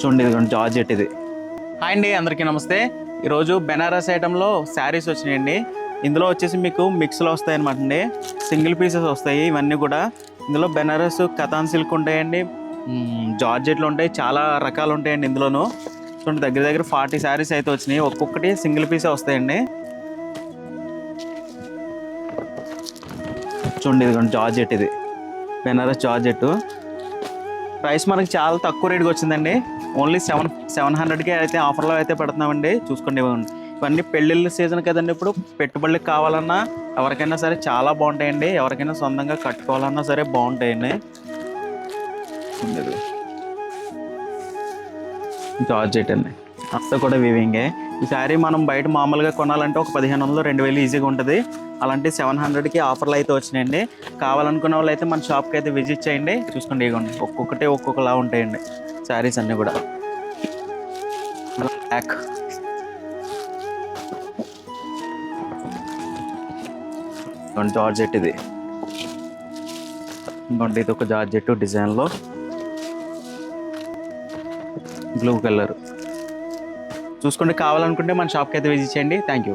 చూడండి ఇదిగోండి జార్జెట్ ఇది. హాయ్ అండి, అందరికీ నమస్తే. ఈరోజు బెనారస్ ఐటెంలో శారీస్ వచ్చినాయండి. ఇందులో వచ్చేసి మీకు మిక్స్లో వస్తాయి అనమాట అండి, సింగిల్ పీసెస్ వస్తాయి ఇవన్నీ కూడా. ఇందులో బెనారస్ కథాన్ సిల్క్ ఉంటాయండి, జార్జెట్లు ఉంటాయి, చాలా రకాలు ఉంటాయండి ఇందులోనూ. చూడండి దగ్గర దగ్గర 40 శారీస్ అయితే వచ్చినాయి. ఒక్కొక్కటి సింగిల్ పీసే వస్తాయండి. చూడండి ఇదిగోండి జార్జెట్ ఇది, బెనారస్ జార్జెట్. ప్రైస్ మనకి చాలా తక్కువ రేట్కి వచ్చిందండి. ఓన్లీ 700కే అయితే ఆఫర్లో అయితే పెడుతున్నామండి. చూసుకోండి ఇవన్నీ పెళ్ళిళ్ళ సీజన్ కదండి. ఇప్పుడు పెట్టుబడులకు కావాలన్నా ఎవరికైనా సరే చాలా బాగుంటాయండి. ఎవరికైనా సొంతంగా కట్టుకోవాలన్నా సరే బాగుంటాయండి. జార్జెట్ అండి, అంతా కూడా వీవింగే. ఈ శారీ మనం బయట మామూలుగా కొనాలంటే ఒక 1500-2000 ఈజీగా ఉంటుంది. అలాంటి 700కి ఆఫర్లు అయితే వచ్చినాయండి. కావాలనుకున్న వాళ్ళు అయితే మన షాప్కి అయితే విజిట్ చేయండి. చూసుకోండి ఇవ్వండి, ఒక్కొక్కటి ఒక్కొక్కలా ఉంటాయండి శారీస్ అన్నీ కూడా. బ్లాక్, జార్జెట్ ఇది. ఇంకోటి ఇది ఒక జార్జెట్ డిజైన్లో బ్లూ కలర్. చూసుకోండి, కావాలనుకుంటే మన షాప్కి అయితే విజిట్ చేయండి. Thank you.